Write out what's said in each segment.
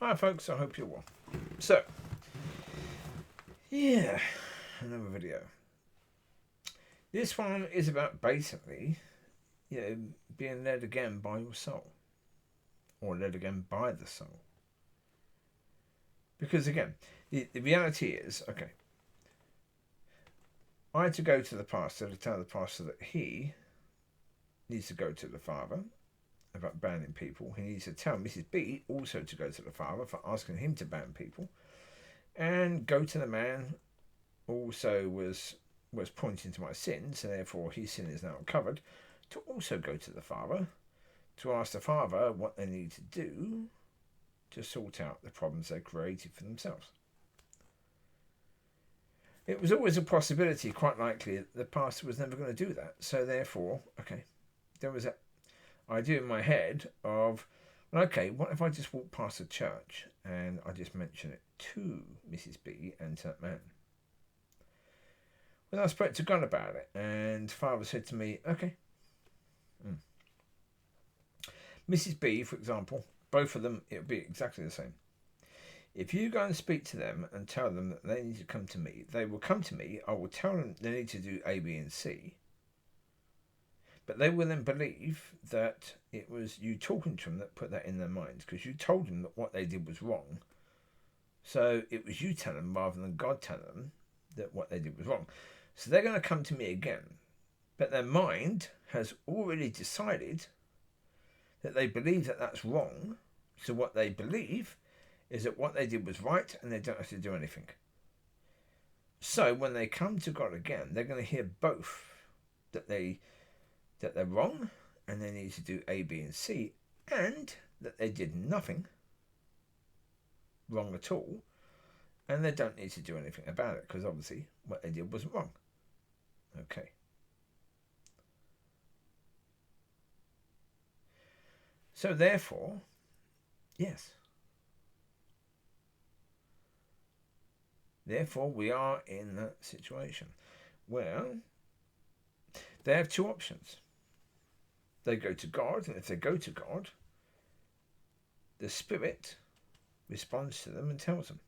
Hi folks, I hope you're well. So, yeah, another video. This one is about basically, being led again by your soul. Or led again by the soul. Because again, the reality is, okay, I had to go to the pastor to tell the pastor that he needs to go to the father about banning people. He needs to tell Mrs. B also to go to the father for asking him to ban people. And go to the man also was pointing to my sins, and therefore his sin is now covered, to also go to the father to ask the father what they need to do to sort out the problems they created for themselves. It was always a possibility, quite likely, that the pastor was never going to do that. So therefore, okay, there was an idea in my head of, okay, what if I just walk past a church and I just mention it to Mrs. B and to that man? Well, I spoke to God about it, and Father said to me, okay. Mrs. B, for example, both of them, it would be exactly the same. If you go and speak to them and tell them that they need to come to me, they will come to me. I will tell them they need to do A, B, and C. But they will then believe that it was you talking to them that put that in their minds, because you told them that what they did was wrong. So it was you telling them rather than God telling them that what they did was wrong. So they're going to come to me again. But their mind has already decided that they believe that that's wrong. So what they believe is that what they did was right and they don't have to do anything. So when they come to God again, they're going to hear both, that they're wrong and they need to do A, B, and C, and that they did nothing wrong at all and they don't need to do anything about it, because obviously what they did wasn't wrong. Okay. So therefore, yes. Therefore, we are in that situation. Well, they have two options. They go to God, and if they go to God, the Spirit responds to them and tells them.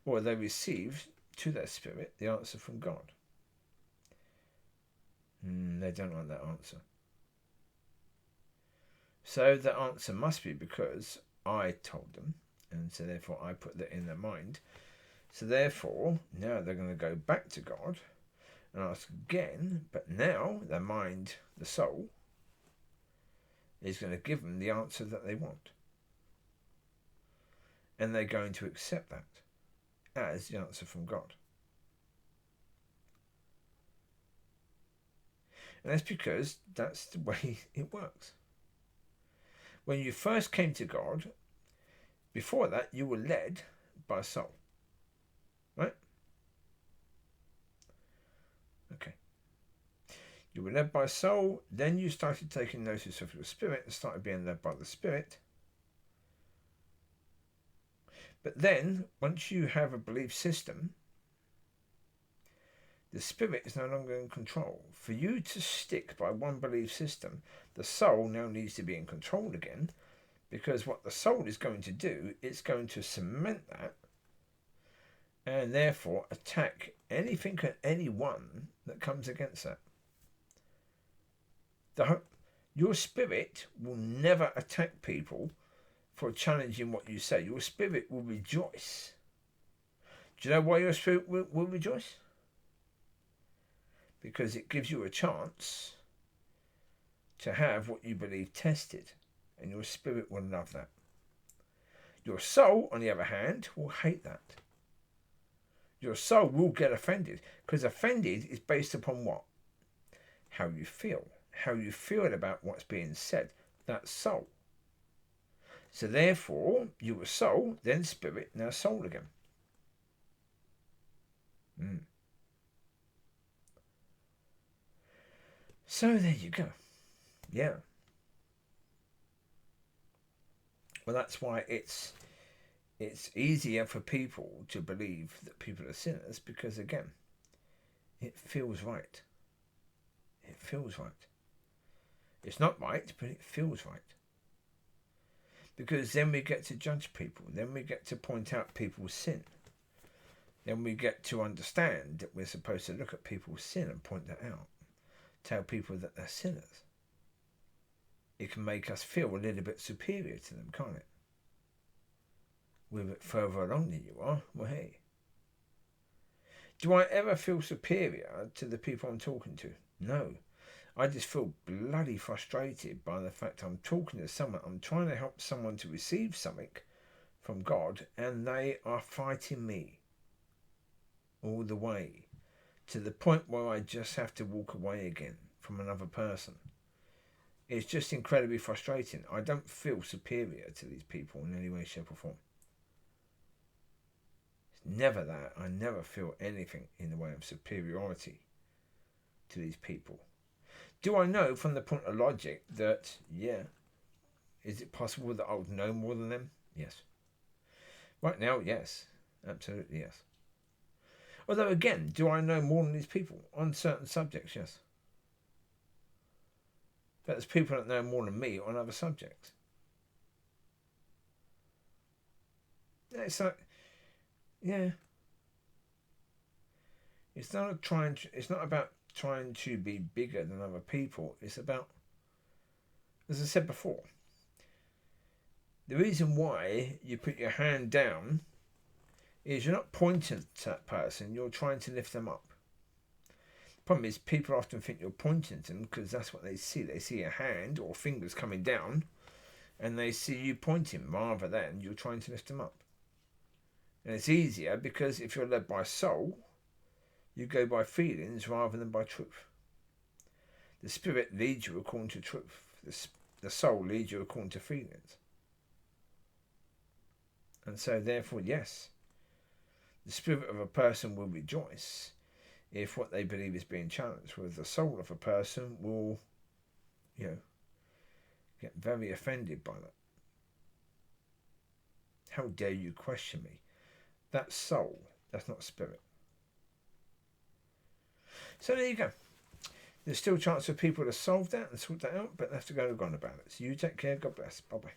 Or they receive to their spirit the answer from God. They don't like that answer. So the answer must be because I told them, and so therefore I put that in their mind. So therefore, now they're going to go back to God and ask again, but now their mind, the soul, is going to give them the answer that they want. And they're going to accept that as the answer from God. And that's because that's the way it works. When you first came to God, before that you were led by soul. Right? Okay. You were led by soul, then you started taking notice of your spirit and started being led by the spirit. But then, once you have a belief system, the spirit is no longer in control. For you to stick by one belief system, the soul now needs to be in control again, because what the soul is going to do, it's going to cement that and therefore attack anything and anyone that comes against that. Your spirit will never attack people for challenging what you say. Your spirit will rejoice. Do you know why your spirit will rejoice? Because it gives you a chance to have what you believe tested, and your spirit will love that. Your soul, on the other hand, will hate that. Your soul will get offended, because offended is based upon what? How you feel. How you feel about what's being said. That's soul. So therefore, you were soul, then spirit, now soul again. So there you go. Yeah. Well, that's why it's easier for people to believe that people are sinners, because again, it feels right. It feels right. It's not right, but it feels right. Because then we get to judge people. Then we get to point out people's sin. Then we get to understand that we're supposed to look at people's sin and point that out. Tell people that they're sinners. It can make us feel a little bit superior to them, can't it? We're a bit further along than you are. Well, hey. Do I ever feel superior to the people I'm talking to? No. I just feel bloody frustrated by the fact I'm talking to someone. I'm trying to help someone to receive something from God, and they are fighting me all the way to the point where I just have to walk away again from another person. It's just incredibly frustrating. I don't feel superior to these people in any way, shape or form. It's never that. I never feel anything in the way of superiority to these people. Do I know from the point of logic that, yeah, is it possible that I would know more than them? Yes. Right now, yes. Absolutely, yes. Although, again, do I know more than these people? On certain subjects, yes. But there's people that know more than me on other subjects. It's like, yeah. It's not about trying to be bigger than other people. It's about, as I said before, the reason why you put your hand down is you're not pointing to that person, you're trying to lift them up. The problem is people often think you're pointing to them because that's what they see. They see a hand or fingers coming down and they see you pointing rather than you're trying to lift them up. And it's easier because if you're led by soul, you go by feelings rather than by truth. The spirit leads you according to truth. The soul leads you according to feelings. And so therefore, yes, the spirit of a person will rejoice if what they believe is being challenged, whereas the soul of a person will, get very offended by that. How dare you question me? That's soul, that's not spirit. So there you go. There's still a chance for people to solve that and sort that out, but they have to go and go on about it. So you take care. God bless. Bye-bye.